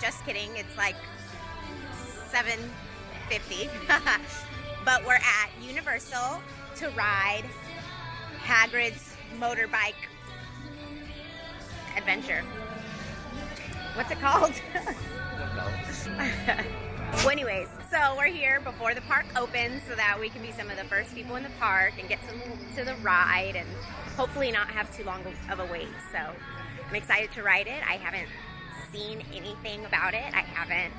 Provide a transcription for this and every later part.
Just kidding. It's like $7.50. But we're at Universal to ride Hagrid's motorbike adventure. What's it called? Well, anyways, so we're here before the park opens so that we can be some of the first people in the park and get to the ride and hopefully not have too long of a wait. So I'm excited to ride it. I haven't seen anything about it. I haven't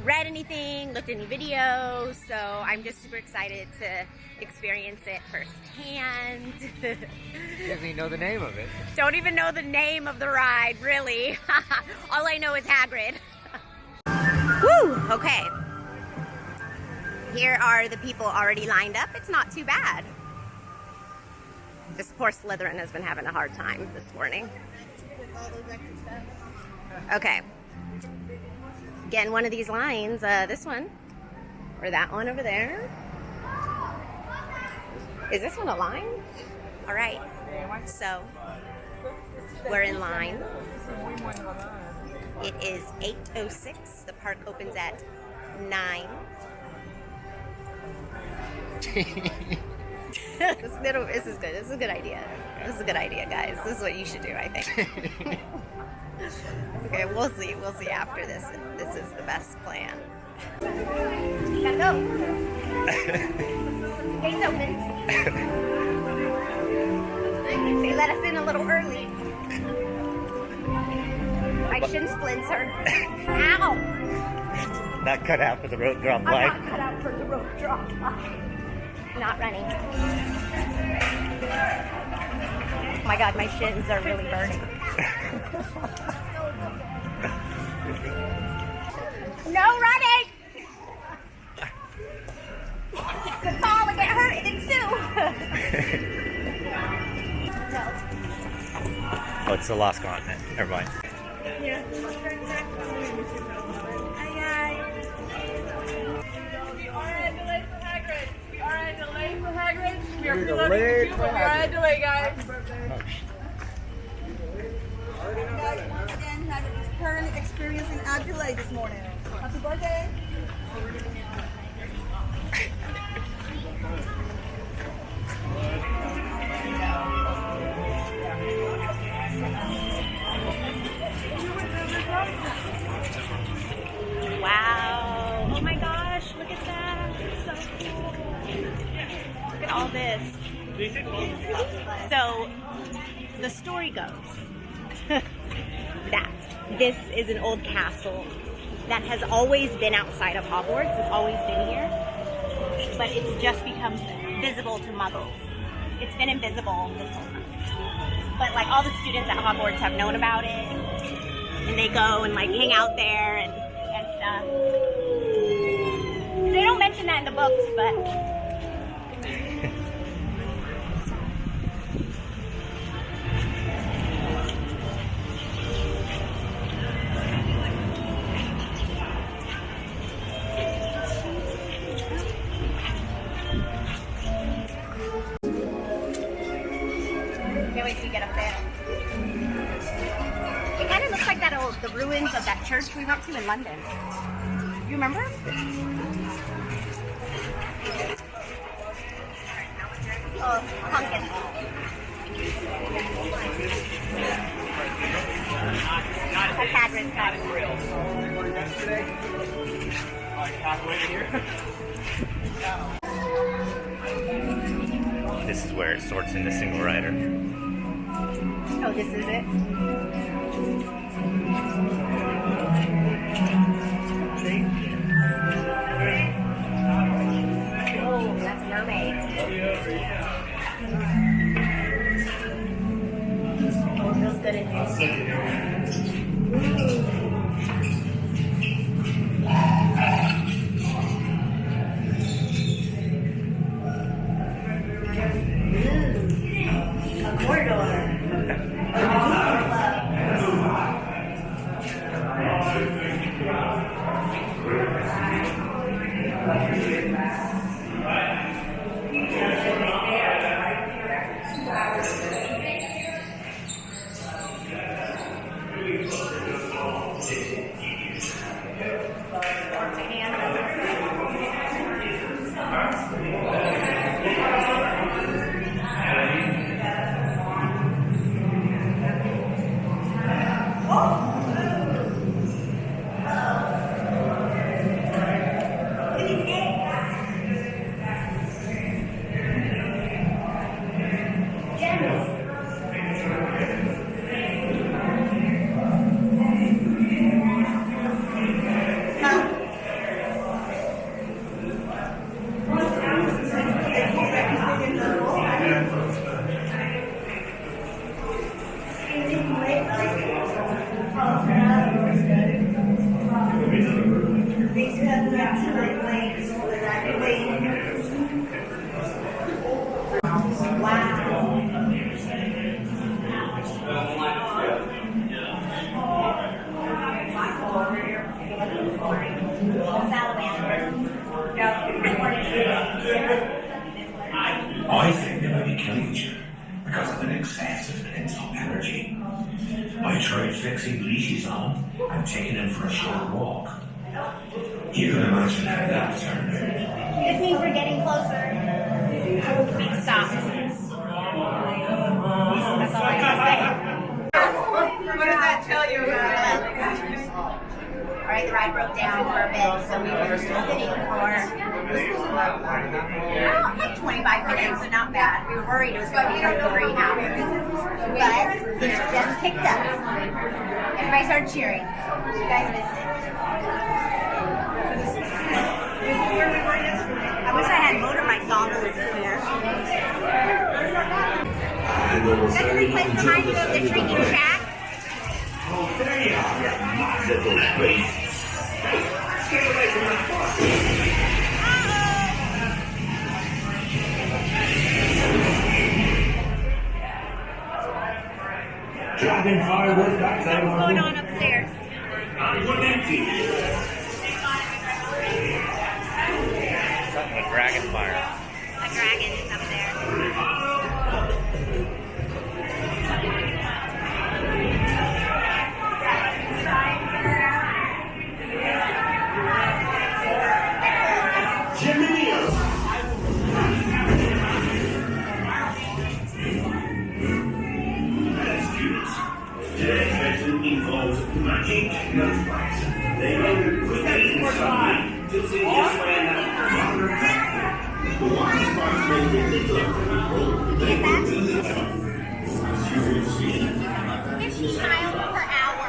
read anything, looked any videos, so I'm just super excited to experience it firsthand. Doesn't even know the name of it. Don't even know the name of the ride, really. All I know is Hagrid. Woo! Okay. Here are the people already lined up. It's not too bad. This poor Slytherin has been having a hard time this morning. Okay. Again, one of these lines, this one, or that one over there. Is this one a line? All right, so we're in line. It is 8:06. The park opens at 9. This is good. This is a good idea. This is a good idea, guys. This is what you should do, I think. Okay, we'll see. We'll see after this if this is the best plan. Gotta go. Gate's open. They let us in a little early. My shin splints hurt. Ow! Not cut out for the rope drop line. I'm not cut out for the rope drop line. Not running. Oh my god, my shins are really burning. No running! Could fall and get hurt and ensue. Oh, it's the lost continent. Never mind. Yeah. Hi guys. We are at delay for Hagrid. We are at delay for Hagrid. We are preloading the queue, but we are at delay, guys. Guys, once again, Hagrid is currently experiencing a delay this morning. Happy birthday! Wow. Oh my gosh, look at that. It's so cool. Look at all this. So, the story goes that this is an old castle that has always been outside of Hogwarts. It's always been here. But it's just become visible to muggles. It's been invisible this whole time. But like all the students at Hogwarts have known about it. And they go and like hang out there and stuff. They don't mention that in the books, but can't wait till we get up there. It kind of looks like the ruins of that church we went to in London. You remember? Oh, pumpkin. That's Hagrid's got it. This is where it sorts into single rider. Oh, this is it? Oh, that's a mermaid. Oh, it feels good in here. A corridor. These have got to the lakes. Wow. I think they might be killing each other because of an excess of pent-up energy. I tried fixing leashes on and taking them for a short walk. You can imagine how that turned out. This means we're getting closer. We've stopped. That's all I have to say. What does that tell you about Alright, the ride broke down for a bit, so we were just sitting for like 25 minutes, so not bad. We were worried it was going to be like 3 hours. But this just picked up. Everybody started cheering. You guys missed it. This is where we were yesterday. I wish I had motorbike goggles there. Is that the place behind you of the Shrieking Shack? Something's going on upstairs. Something with dragon fire. A dragon is up there. Today's lesson involves magic motorbikes. They own quickly inside to see just when the one sparks make it little people. They will do the job. As you will see. 50 miles per hour.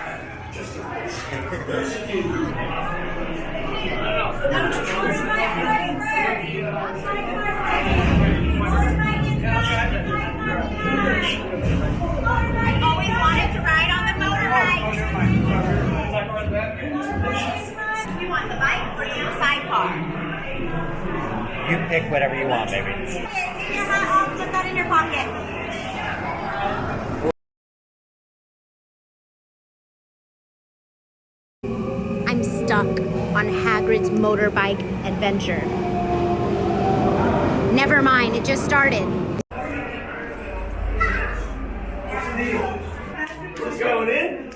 I've always wanted to ride on the motorbike. You want the bike or the sidecar? You pick whatever you want, baby. Take your hat off, put that in your pocket. I'm stuck on Hagrid's motorbike adventure. Never mind, it just started. What's going in?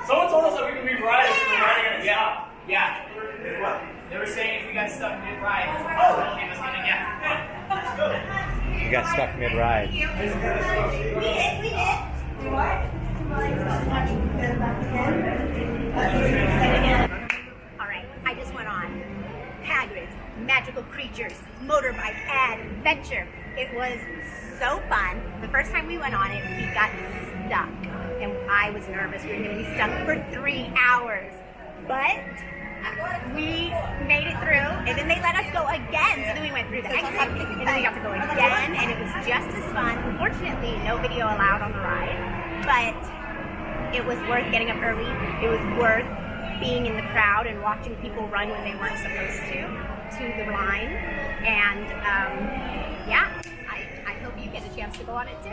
Someone told us that we could be riding. Yeah. What? They were saying if we got stuck mid-ride, it was gonna You got stuck mid-ride. We did. Alright, I just went on Hagrid's Magical Creatures Motorbike Adventure. It was so fun. The first time we went on it, we got stuck. And I was nervous. We were going to be stuck for 3 hours. But we made it through. And then they let us go again. So then we went through the exit. And then we got to go again. And it was just as fun. Unfortunately, no video allowed on the ride. But it was worth getting up early. It was worth being in the crowd and watching people run when they weren't supposed to the line. And yeah, I hope you get a chance to go on it too.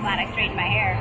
Glad I straightened my hair.